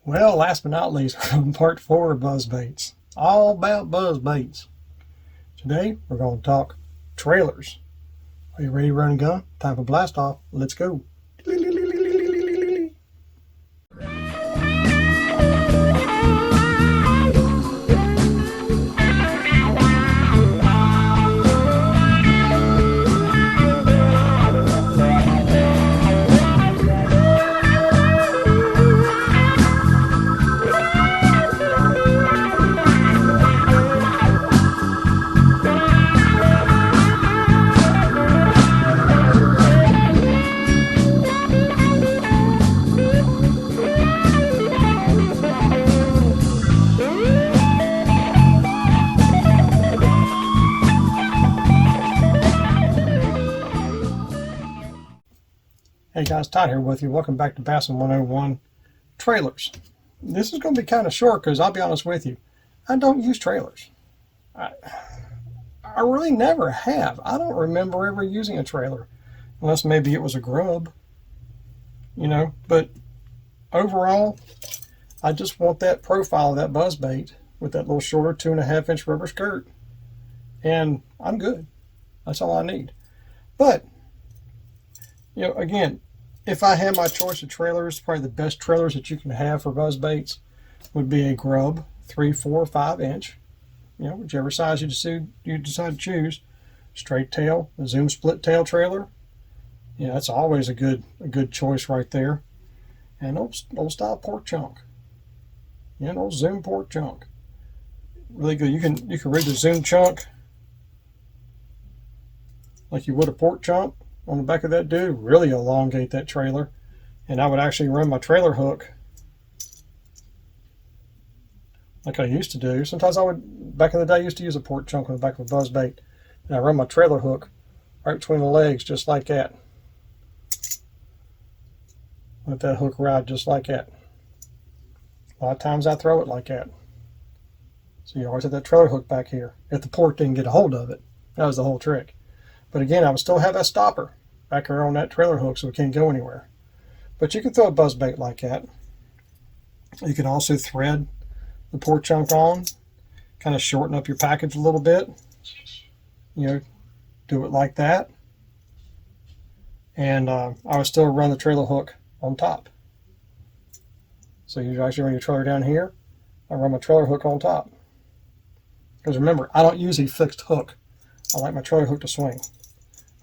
Well, last but not least, we're on part 4 of Buzzbaits. All about Buzzbaits. Today, we're going to talk trailers. Are you ready to run and gun? Time for blast off. Let's go. Hey guys, Todd here with you. Welcome back to Bassin 101 Trailers. This is going to be kind of short because I'll be honest with you, I don't use trailers. I really never have. I don't remember ever using a trailer, unless maybe it was a grub, but overall, I just want that profile of that buzzbait with that little shorter 2.5-inch rubber skirt, and I'm good. That's all I need. But, again, if I had my choice of trailers, probably the best trailers that you can have for buzzbaits would be a grub, 3, 4, 5-inch, whichever size you decide to choose. Straight tail, a zoom split tail trailer. That's always a good choice right there. And old style pork chunk. An old zoom pork chunk. Really good. You can rig the zoom chunk like you would a pork chunk on the back of that dude, really elongate that trailer. And I would actually run my trailer hook like I used to do. Sometimes back in the day, I used to use a pork chunk on the back of a buzzbait. And I run my trailer hook right between the legs, just like that. Let that hook ride just like that. A lot of times I throw it like that. So you always have that trailer hook back here. If the pork didn't get a hold of it, that was the whole trick. But again, I would still have that stopper back there on that trailer hook so it can't go anywhere. But you can throw a buzzbait like that. You can also thread the pork chunk on, kind of shorten up your package a little bit. Do it like that. And I would still run the trailer hook on top. So you actually run your trailer down here. I run my trailer hook on top. Because remember, I don't use a fixed hook. I like my trailer hook to swing.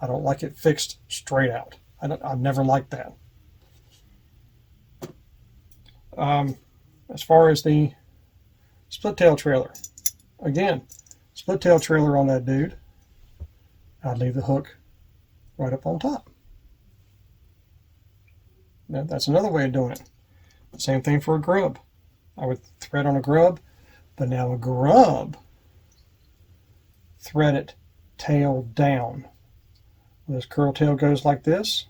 I don't like it fixed straight out. I've never liked that. As far as the split tail trailer, again, split tail trailer on that dude, I'd leave the hook right up on top. Now, that's another way of doing it. Same thing for a grub. I would thread on a grub, but now a grub, thread it tail down. When this curl tail goes like this,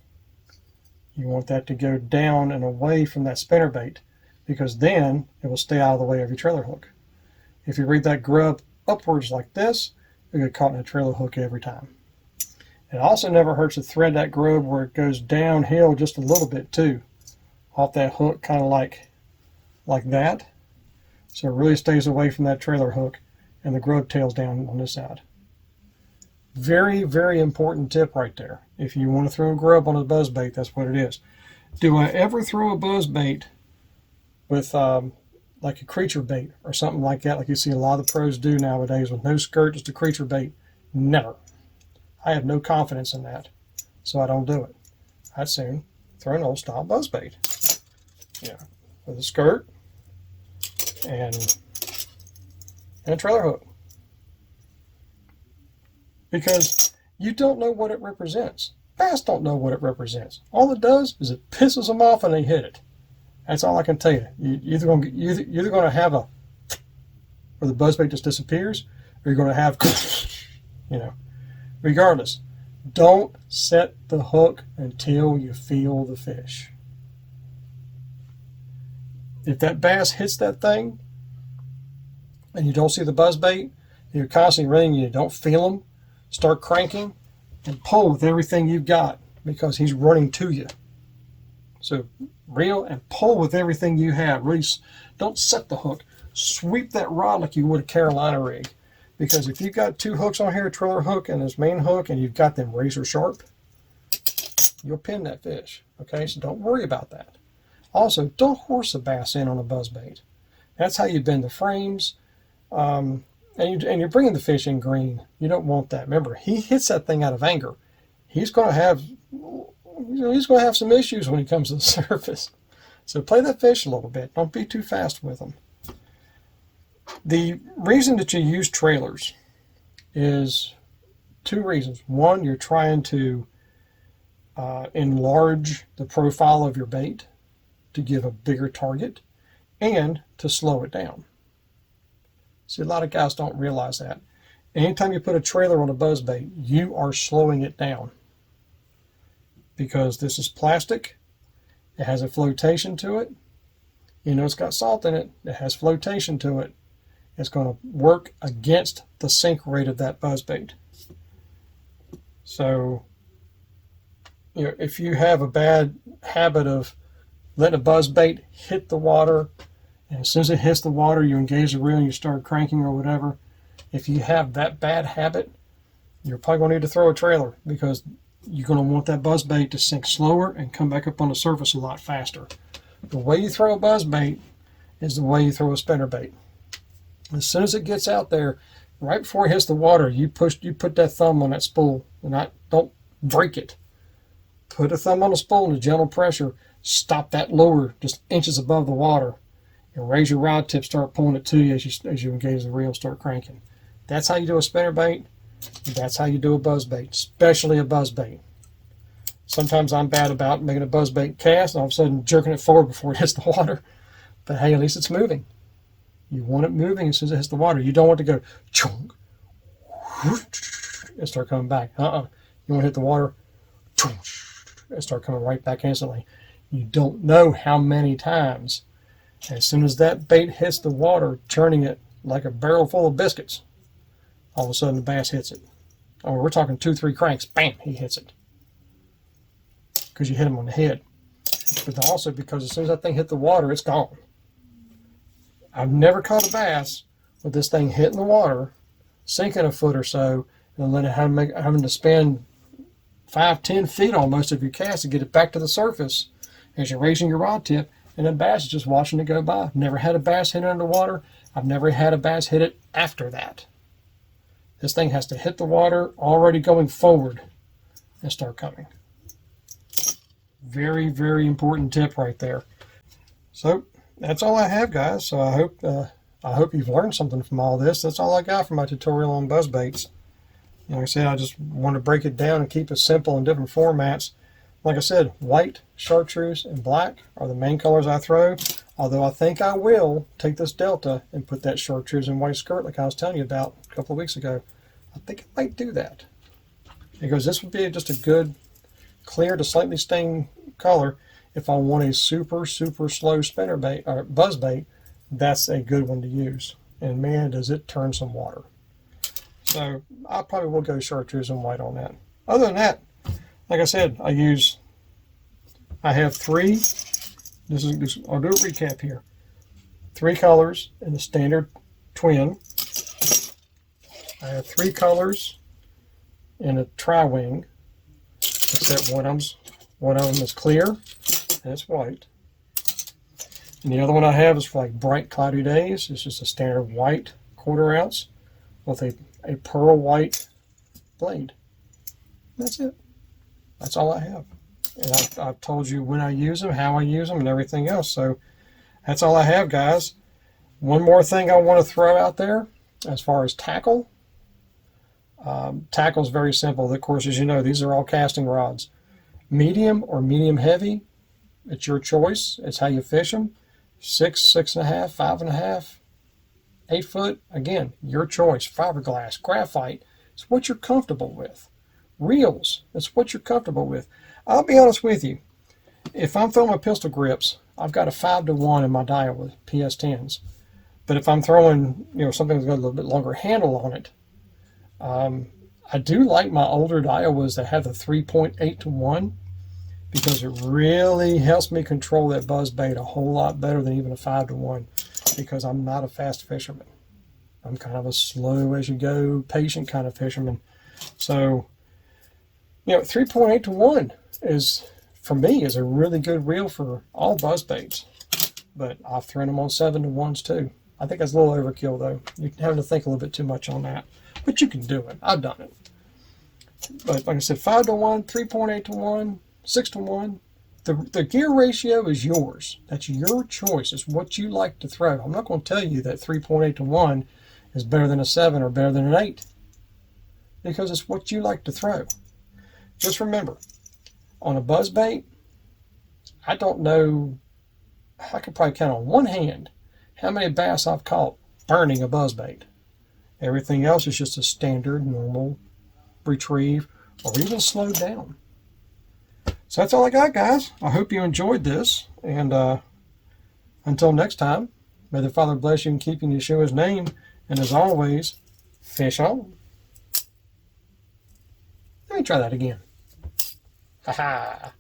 you want that to go down and away from that spinnerbait, because then it will stay out of the way of your trailer hook. If you read that grub upwards like this, you'll get caught in a trailer hook every time. It also never hurts to thread that grub where it goes downhill just a little bit too, off that hook, kind of like that, so it really stays away from that trailer hook and the grub tails down on this side. Very, very important tip right there. If you want to throw a grub on a buzzbait, that's what it is. Do I ever throw a buzzbait with like a creature bait or something like that, like you see a lot of the pros do nowadays with no skirt, just a creature bait? Never. I have no confidence in that, so I don't do it. I'd soon throw an old style buzzbait. With a skirt and a trailer hook. Because you don't know what it represents. Bass don't know what it represents. All it does is it pisses them off and they hit it. That's all I can tell you. You're either going to have a where the buzzbait just disappears, or you're going to have Regardless, don't set the hook until you feel the fish. If that bass hits that thing and you don't see the buzzbait, you're constantly running, you don't feel them, start cranking and pull with everything you've got because he's running to you. So Reel and pull with everything you have. Really, don't set the hook. Sweep that rod like you would a Carolina rig. Because if you've got two hooks on here, a trailer hook and this main hook, and you've got them razor sharp, you'll pin that fish. Okay, so don't worry about that. Also, don't horse a bass in on a buzzbait. That's how you bend the frames. And you're bringing the fish in green. You don't want that. Remember, he hits that thing out of anger. He's going to have, he's going to have some issues when he comes to the surface. So play that fish a little bit. Don't be too fast with them. The reason that you use trailers is two reasons. One, you're trying to enlarge the profile of your bait to give a bigger target and to slow it down. See, a lot of guys don't realize that. Anytime you put a trailer on a buzzbait, you are slowing it down. Because this is plastic, it has a flotation to it. You know it's got salt in it, it has flotation to it. It's going to work against the sink rate of that buzzbait. So, you know, if you have a bad habit of letting a buzzbait hit the water, and as soon as it hits the water, you engage the reel and you start cranking or whatever. If you have that bad habit, you're probably going to need to throw a trailer because you're going to want that buzzbait to sink slower and come back up on the surface a lot faster. The way you throw a buzzbait is the way you throw a spinnerbait. As soon as it gets out there, right before it hits the water, you put that thumb on that spool, and don't break it. Put a thumb on the spool and a gentle pressure. Stop that lure just inches above the water. And raise your rod tip, start pulling it to you as you engage the reel, start cranking. That's how you do a spinnerbait. That's how you do a buzzbait, especially a buzzbait. Sometimes I'm bad about making a buzzbait cast and all of a sudden jerking it forward before it hits the water. But hey, at least it's moving. You want it moving as soon as it hits the water. You don't want to go chunk and start coming back. You want to hit the water and start coming right back instantly. You don't know how many times. As soon as that bait hits the water, churning it like a barrel full of biscuits, all of a sudden the bass hits it. Or we're talking 2-3 cranks, bam, he hits it. Because you hit him on the head. But also because as soon as that thing hit the water, it's gone. I've never caught a bass with this thing hitting the water, sinking a foot or so, and then having to spend 5-10 feet almost of your cast to get it back to the surface as you're raising your rod tip, and then bass is just watching it go by. Never had a bass hit it underwater. I've never had a bass hit it after that. This thing has to hit the water already going forward and start coming. Very, very important tip right there. So that's all I have, guys. So I hope you've learned something from all this. That's all I got for my tutorial on buzzbaits. Like I said, I just want to break it down and keep it simple in different formats. Like I said, white, chartreuse, and black are the main colors I throw. Although I think I will take this Delta and put that chartreuse and white skirt like I was telling you about a couple of weeks ago. I think I might do that. Because this would be just a good, clear to slightly stained color. If I want a super, super slow spinnerbait or buzzbait, that's a good one to use. And man, does it turn some water. So I probably will go chartreuse and white on that. Other than that, like I said, I have three. I'll do a recap here. 3 colors in the standard twin. I have 3 colors in a tri-wing, except one of them is clear and it's white. And the other one I have is for like bright cloudy days. It's just a standard white 1/4 ounce with a pearl white blade. That's it. That's all I have. And I've told you when I use them, how I use them, and everything else. So that's all I have, guys. One more thing I want to throw out there as far as tackle. Tackle is very simple. Of course, as you know, these are all casting rods. Medium or medium heavy, it's your choice. It's how you fish them. 6, 6.5, 5.5, 8 foot. Again, your choice. Fiberglass, graphite. It's what you're comfortable with. Reels. It's what you're comfortable with. I'll be honest with you. If I'm throwing my pistol grips, I've got a 5-to-1 in my Daiwa PS10s. But if I'm throwing, something that's got a little bit longer handle on it, I do like my older Daiwas that have the 3.8-to-1 because it really helps me control that buzzbait a whole lot better than even a 5-to-1, because I'm not a fast fisherman. I'm kind of a slow as you go, patient kind of fisherman. So, 3.8 to 1 is, for me, is a really good reel for all buzzbaits. But I've thrown them on 7-to-1s too. I think that's a little overkill though. You're having to think a little bit too much on that. But you can do it. I've done it. But like I said, 5-to-1, 3.8 to 1, 6-to-1. The gear ratio is yours. That's your choice. It's what you like to throw. I'm not going to tell you that 3.8 to 1 is better than a 7 or better than an 8, because it's what you like to throw. Just remember, on a buzzbait, I don't know, I could probably count on one hand how many bass I've caught burning a buzzbait. Everything else is just a standard, normal retrieve, or even slowed down. So that's all I got, guys. I hope you enjoyed this, and until next time, may the Father bless you and keep you in Yeshua's name, and as always, fish on. Let me try that again. Ha ha.